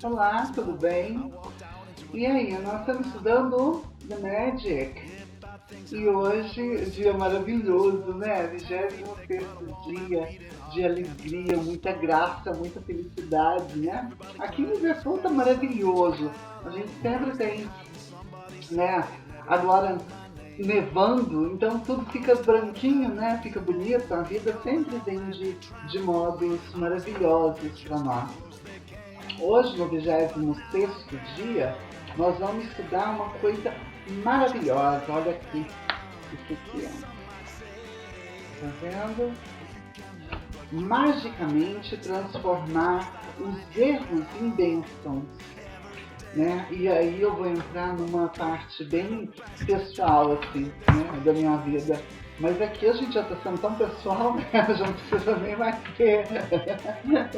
Olá, tudo bem? E aí, nós estamos estudando The Magic. E hoje, dia maravilhoso, né? 26º dia de alegria, muita graça, muita felicidade, né? Aqui no Liverpool tá maravilhoso. A gente sempre tem, né? Agora nevando, então tudo fica branquinho, né? Fica bonito. A vida sempre vem de modos maravilhosos para nós. Hoje, no 26º dia, nós vamos estudar uma coisa maravilhosa. Olha aqui isso aqui, ó. Tá vendo? Magicamente transformar os erros em bênçãos. Né? E aí eu vou entrar numa parte bem pessoal, assim, né, da minha vida. Mas aqui a gente já está sendo tão pessoal, né? Já não precisa nem mais ter. Né?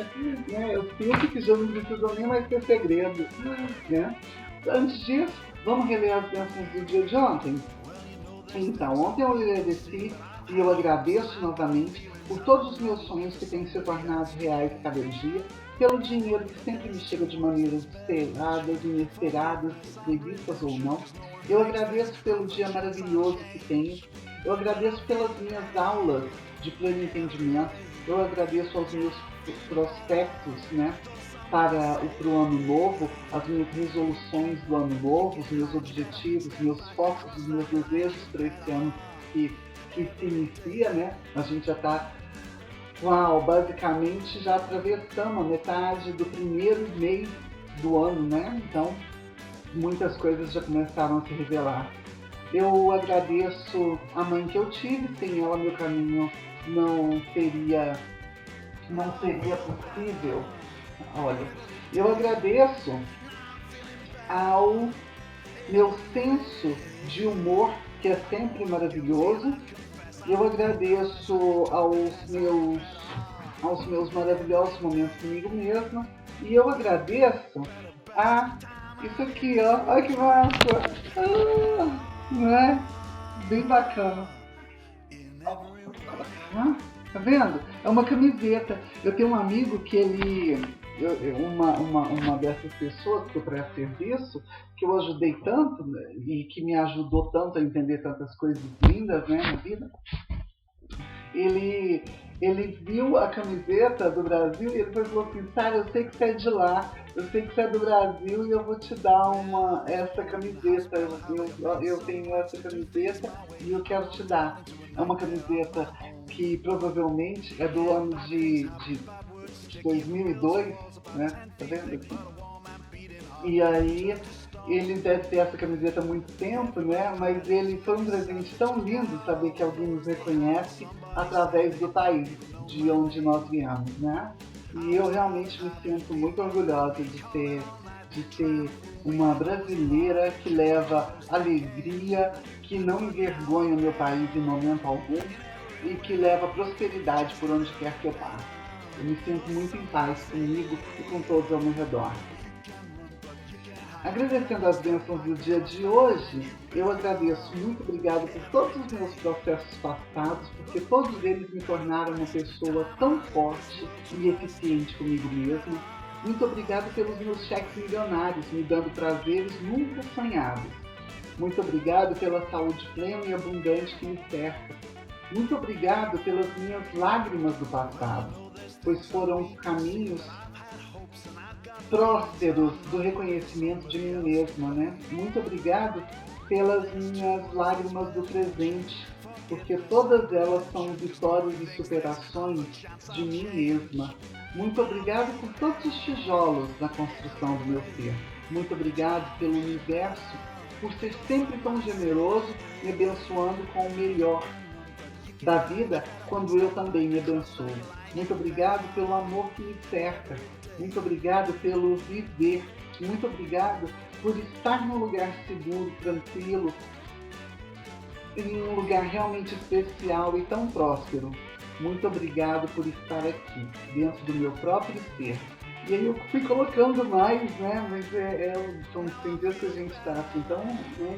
Eu sinto que já não precisa nem mais ter segredo. Né? Antes disso, vamos reler as bênçãos do dia de ontem? Então, ontem eu agradeci e eu agradeço novamente por todos os meus sonhos que têm se tornado reais cada dia, pelo dinheiro que sempre me chega de maneiras esperadas, inesperadas, previstas ou não. Eu agradeço pelo dia maravilhoso que tenho. Eu agradeço pelas minhas aulas de pleno entendimento. Eu agradeço aos meus prospectos, né, para o ano novo, as minhas resoluções do ano novo, os meus objetivos, meus focos, os meus desejos para esse ano que se inicia, né? A gente já está, basicamente já atravessamos a metade do primeiro mês do ano, né? Então, muitas coisas já começaram a se revelar. Eu agradeço a mãe que eu tive, sem ela meu caminho não seria possível. Olha, eu agradeço ao meu senso de humor, que é sempre maravilhoso. Eu agradeço aos meus maravilhosos momentos comigo mesma. E eu agradeço a isso aqui, ó. Olha que massa! Não é? Bem bacana. Tá vendo? É uma camiseta. Eu tenho um amigo que ele... uma dessas pessoas que eu presto serviço, que eu ajudei tanto, né, e que me ajudou tanto a entender tantas coisas lindas, né, na vida. Ele viu a camiseta do Brasil e ele falou assim: Sara, eu sei que você é de lá, eu sei que você é do Brasil e eu vou te dar essa camiseta. Eu tenho essa camiseta e eu quero te dar. É uma camiseta que provavelmente é do ano de 2002, né? Tá vendo aqui? E aí ele deve ter essa camiseta há muito tempo, né? Mas ele foi um presente tão lindo saber que alguém nos reconhece através do país de onde nós viemos, né? E eu realmente me sinto muito orgulhosa de ser uma brasileira que leva alegria, que não envergonha o meu país em momento algum e que leva prosperidade por onde quer que eu passe. Eu me sinto muito em paz comigo e com todos ao meu redor. Agradecendo as bênçãos do dia de hoje, eu agradeço, muito obrigado por todos os meus processos passados, porque todos eles me tornaram uma pessoa tão forte e eficiente comigo mesma. Muito obrigado pelos meus cheques milionários, me dando prazeres nunca sonhados. Muito obrigado pela saúde plena e abundante que me cerca. Muito obrigado pelas minhas lágrimas do passado, pois foram caminhos prósperos do reconhecimento de mim mesma, né? Muito obrigado pelas minhas lágrimas do presente, porque todas elas são vitórias e superações de mim mesma. Muito obrigado por todos os tijolos na construção do meu ser. Muito obrigado pelo universo, por ser sempre tão generoso, me abençoando com o melhor da vida, quando eu também me abençoo. Muito obrigado pelo amor que me cerca. Muito obrigado pelo viver. Muito obrigado por estar num lugar seguro, tranquilo, em um lugar realmente especial e tão próspero. Muito obrigado por estar aqui, dentro do meu próprio ser. E aí eu fui colocando mais, né? Mas tem dias que a gente está assim tão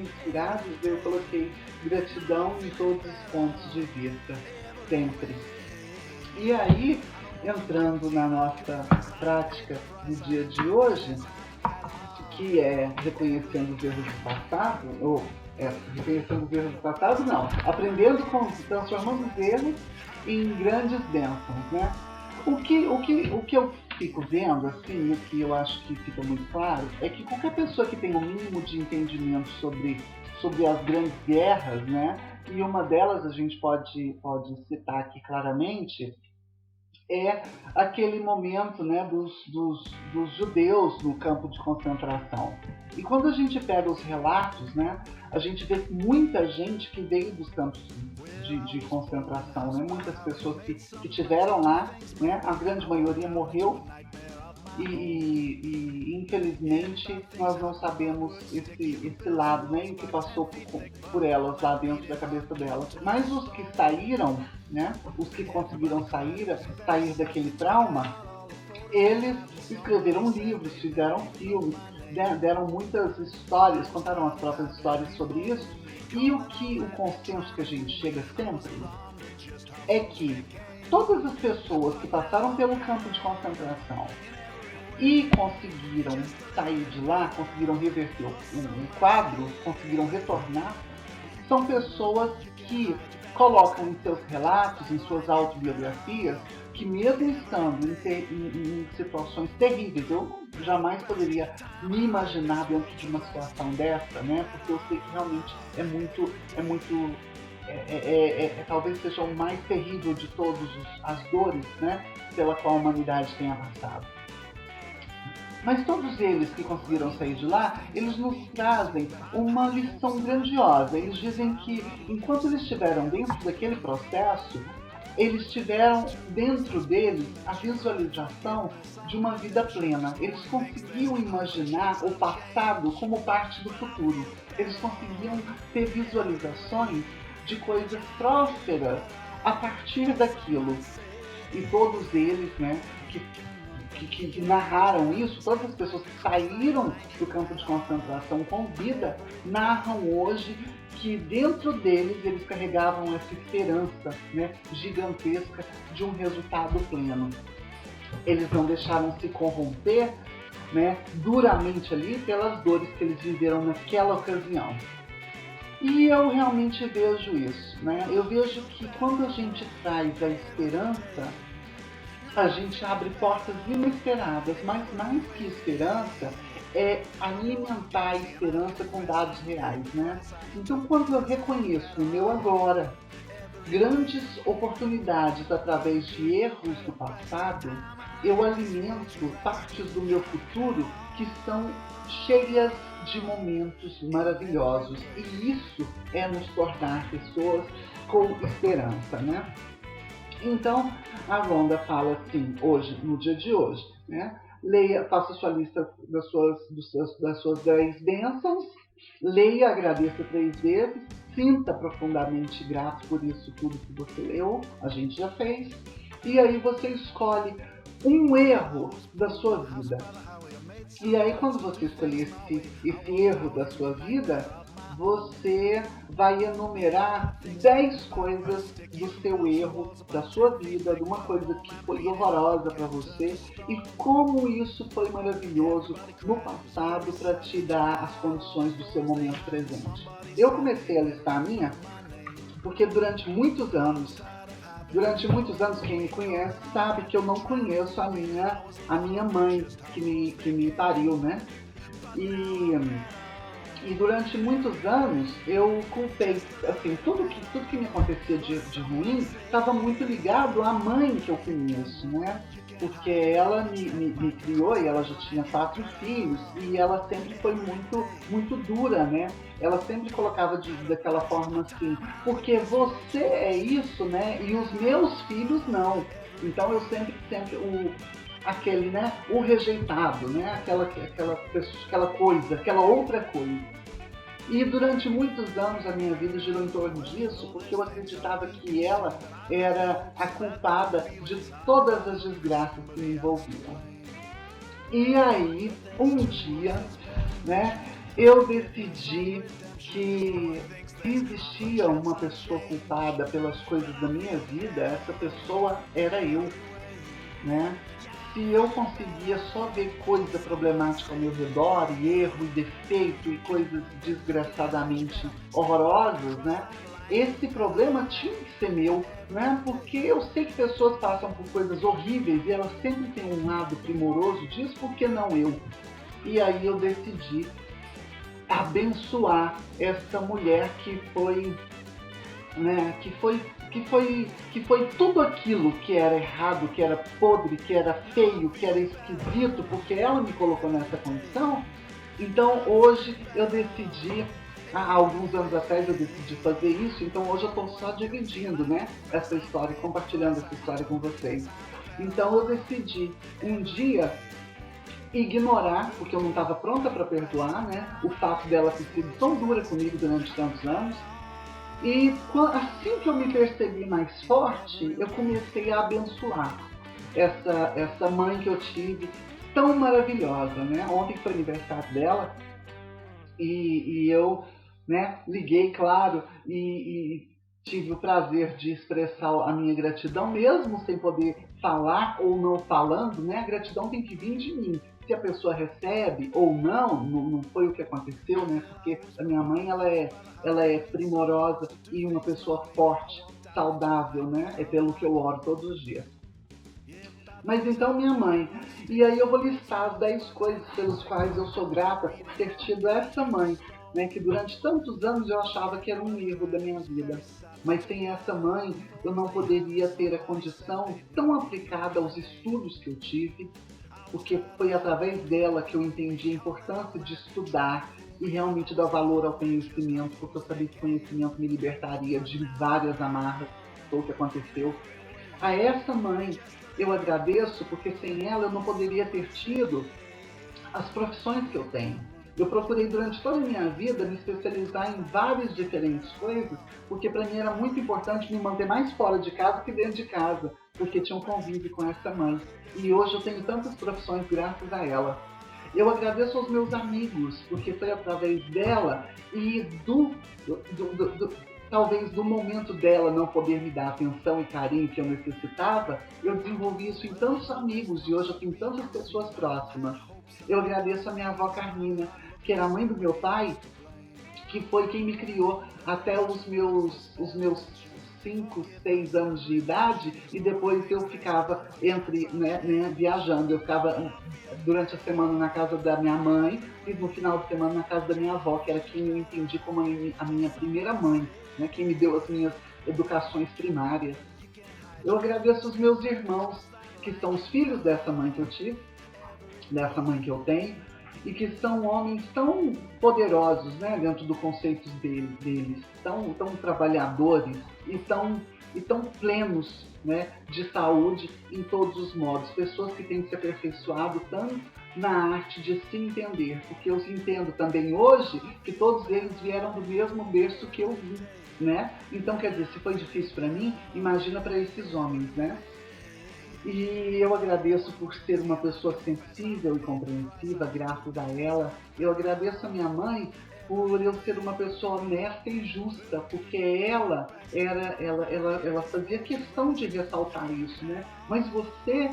inspirados, eu coloquei gratidão em todos os pontos de vista, sempre. E aí, entrando na nossa prática do dia de hoje, que é reconhecendo os erros do passado, reconhecendo os erros do passado não, aprendendo com, transformando os erros em grandes bênçãos, né? O que eu fico vendo, assim, o que eu acho que fica muito claro, é que qualquer pessoa que tenha um mínimo de entendimento sobre as grandes guerras, né? E uma delas a gente pode citar aqui claramente, é aquele momento, né, dos judeus no campo de concentração. E quando a gente pega os relatos, né, a gente vê muita gente que veio dos campos de concentração, né, muitas pessoas que tiveram lá, né, a grande maioria morreu e infelizmente nós não sabemos esse lado, né, o que passou por elas lá dentro da cabeça delas. Mas os que saíram, né, os que conseguiram sair daquele trauma, eles escreveram livros, fizeram filmes, deram muitas histórias, contaram as próprias histórias sobre isso. E o consenso que a gente chega sempre é que todas as pessoas que passaram pelo campo de concentração e conseguiram sair de lá, conseguiram reverter um quadro, conseguiram retornar, são pessoas que colocam em seus relatos, em suas autobiografias, que mesmo estando em situações terríveis, eu jamais poderia me imaginar dentro de uma situação dessa, né? Porque eu sei que realmente talvez seja o mais terrível de todas as dores, né, pela qual a humanidade tem passado. Mas todos eles que conseguiram sair de lá, eles nos trazem uma lição grandiosa. Eles dizem que, enquanto eles estiveram dentro daquele processo, eles tiveram dentro deles a visualização de uma vida plena. Eles conseguiam imaginar o passado como parte do futuro. Eles conseguiam ter visualizações de coisas prósperas a partir daquilo. E todos eles, né, que narraram isso, todas as pessoas que saíram do campo de concentração com vida, narram hoje que dentro deles eles carregavam essa esperança, né, gigantesca de um resultado pleno. Eles não deixaram se corromper, né, duramente ali pelas dores que eles viveram naquela ocasião. E eu realmente vejo isso, né? Eu vejo que quando a gente traz a esperança, a gente abre portas inesperadas, mas mais que esperança, é alimentar a esperança com dados reais, né? Então, quando eu reconheço no meu agora grandes oportunidades através de erros do passado, eu alimento partes do meu futuro que são cheias de momentos maravilhosos. E isso é nos tornar pessoas com esperança, né? Então, a Rhonda fala assim, hoje, no dia de hoje, né? Leia, faça sua lista das suas 10 bênçãos, leia, agradeça 3 vezes, sinta profundamente grato por isso tudo que você leu, a gente já fez, e aí você escolhe um erro da sua vida. E aí, quando você escolher esse erro da sua vida, você vai enumerar 10 coisas do seu erro, da sua vida, de uma coisa que foi horrorosa para você e como isso foi maravilhoso no passado para te dar as condições do seu momento presente. Eu comecei a listar a minha porque durante muitos anos, quem me conhece sabe que eu não conheço a minha mãe que me pariu, né? E durante muitos anos eu culpei, assim, tudo que me acontecia de ruim estava muito ligado à mãe que eu conheço, né? Porque ela me criou e ela já tinha 4 filhos e ela sempre foi muito dura, né? Ela sempre colocava daquela forma assim, porque você é isso, né? E os meus filhos não. Então eu sempre aquele, né, o rejeitado, né, aquela coisa, aquela outra coisa. E durante muitos anos a minha vida girou em torno disso, porque eu acreditava que ela era a culpada de todas as desgraças que me envolviam. E aí, um dia, né, eu decidi que se existia uma pessoa culpada pelas coisas da minha vida, essa pessoa era eu. né? Se eu conseguia só ver coisa problemática ao meu redor, e erro, e defeito, e coisas desgraçadamente horrorosas, né? Esse problema tinha que ser meu, né? Porque eu sei que pessoas passam por coisas horríveis e elas sempre têm um lado primoroso disso, por que não eu? E aí eu decidi abençoar essa mulher que foi, né, que foi tudo aquilo que era errado, que era podre, que era feio, que era esquisito, porque ela me colocou nessa condição. Então hoje eu decidi, há alguns anos atrás eu decidi fazer isso, então hoje eu estou só dividindo, né, essa história, compartilhando essa história com vocês. Então eu decidi um dia ignorar, porque eu não estava pronta para perdoar, né, o fato dela ter sido tão dura comigo durante tantos anos. E assim que eu me percebi mais forte, eu comecei a abençoar essa mãe que eu tive, tão maravilhosa, né? Ontem foi aniversário dela e eu, né, liguei, claro, e tive o prazer de expressar a minha gratidão, mesmo sem poder falar ou não falando, né? A gratidão tem que vir de mim. Se a pessoa recebe ou não foi o que aconteceu, né? Porque a minha mãe, ela é primorosa e uma pessoa forte, saudável, né? É pelo que eu oro todos os dias. Mas então minha mãe, e aí eu vou listar as 10 coisas pelas quais eu sou grata por ter tido essa mãe, né, que durante tantos anos eu achava que era um erro da minha vida. Mas sem essa mãe eu não poderia ter a condição tão aplicada aos estudos que eu tive, porque foi através dela que eu entendi a importância de estudar e realmente dar valor ao conhecimento, porque eu sabia que o conhecimento me libertaria de várias amarras, foi o que aconteceu. A essa mãe eu agradeço, porque sem ela eu não poderia ter tido as profissões que eu tenho. Eu procurei durante toda a minha vida me especializar em várias diferentes coisas, porque para mim era muito importante me manter mais fora de casa que dentro de casa, porque tinha um convívio com essa mãe. E hoje eu tenho tantas profissões graças a ela. Eu agradeço aos meus amigos, porque foi através dela e talvez do momento dela não poder me dar a atenção e carinho que eu necessitava, eu desenvolvi isso em tantos amigos e hoje eu tenho tantas pessoas próximas. Eu agradeço a minha avó Carmina, que era a mãe do meu pai, que foi quem me criou até os meus 5, 6 anos de idade, e depois eu ficava viajando. Eu ficava durante a semana na casa da minha mãe e no final de semana na casa da minha avó, que era quem eu entendi como a minha primeira mãe, né, quem me deu as minhas educações primárias. Eu agradeço os meus irmãos, que são os filhos dessa mãe que eu tive, dessa mãe que eu tenho, e que são homens tão poderosos, né, dentro do conceito deles, tão trabalhadores e tão plenos, né, de saúde em todos os modos. Pessoas que têm se aperfeiçoado tanto na arte de se entender, porque eu entendo também hoje que todos eles vieram do mesmo berço que eu vi, né? Então, quer dizer, se foi difícil para mim, imagina para esses homens, né? E eu agradeço por ser uma pessoa sensível e compreensiva, graças a ela. Eu agradeço a minha mãe por eu ser uma pessoa honesta e justa, porque ela fazia questão de ressaltar isso, né? Mas você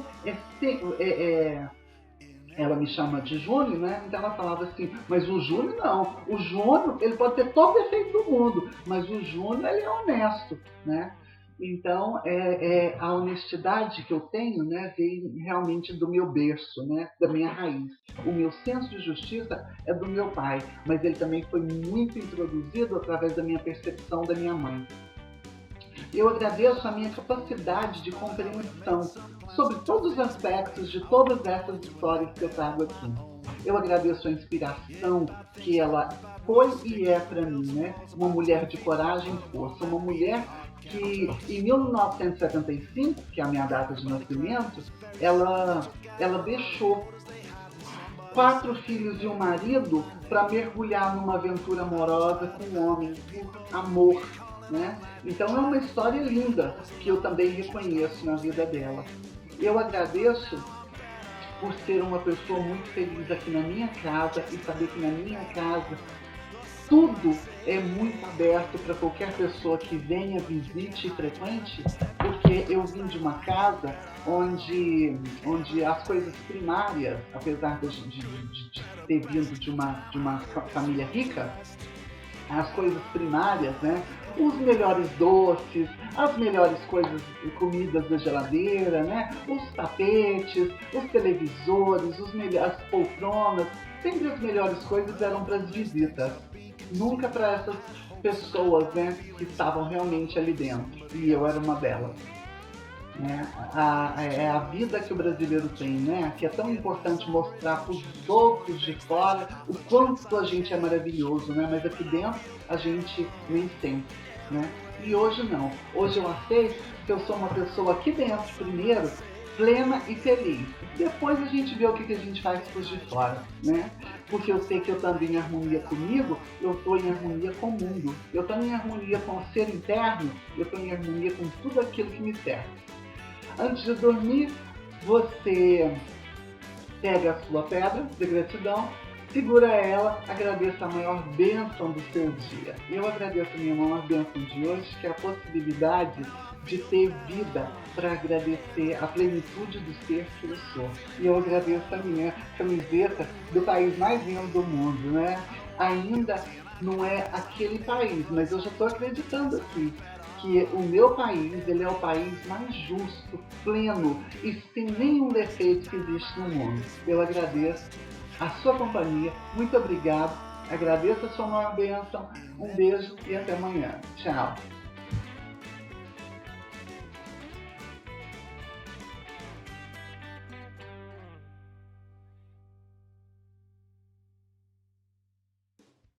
ela me chama de Júnior, né? Então ela falava assim, mas o Júnior não. O Júnior, ele pode ter todo o defeito do mundo, mas o Júnior, ele é honesto, né? Então, a honestidade que eu tenho, né, veio realmente do meu berço, né, da minha raiz. O meu senso de justiça é do meu pai, mas ele também foi muito introduzido através da minha percepção da minha mãe. Eu agradeço a minha capacidade de compreensão sobre todos os aspectos de todas essas histórias que eu trago aqui. Eu agradeço a inspiração que ela foi e é para mim, né? Uma mulher de coragem e força, uma mulher que em 1975, que é a minha data de nascimento, ela deixou 4 filhos e um marido para mergulhar numa aventura amorosa com um homem por amor, né? Então é uma história linda que eu também reconheço na vida dela. Eu agradeço por ser uma pessoa muito feliz aqui na minha casa e saber que na minha casa tudo é muito aberto para qualquer pessoa que venha, visite e frequente, porque eu vim de uma casa onde as coisas primárias, apesar de ter vindo de uma família rica, as coisas primárias, né? Os melhores doces, as melhores coisas, comidas da geladeira, né? Os tapetes, os televisores, as poltronas, sempre as melhores coisas eram para as visitas, nunca para essas pessoas, né, que estavam realmente ali dentro. E eu era uma delas. Né? É a vida que o brasileiro tem, né? Que é tão importante mostrar para os outros de fora o quanto a gente é maravilhoso, né? Mas aqui dentro a gente nem sempre, né? E hoje não. Hoje eu aceito que eu sou uma pessoa aqui dentro primeiro, plena e feliz. Depois a gente vê o que a gente faz por de fora, né? Porque eu sei que eu estando em harmonia comigo, eu estou em harmonia com o mundo. Eu estou em harmonia com o ser interno, eu estou em harmonia com tudo aquilo que me cerca. Antes de dormir, você pega a sua pedra de gratidão, segura ela, agradeça a maior bênção do seu dia. Eu agradeço a minha maior bênção de hoje, que é a possibilidade de ter vida para agradecer a plenitude do ser que eu sou. E eu agradeço a minha camiseta do país mais lindo do mundo, né? Ainda não é aquele país, mas eu já estou acreditando aqui que o meu país, ele é o país mais justo, pleno e sem nenhum defeito que existe no mundo. Eu agradeço a sua companhia, muito obrigado, agradeço a sua maior bênção, um beijo e até amanhã. Tchau!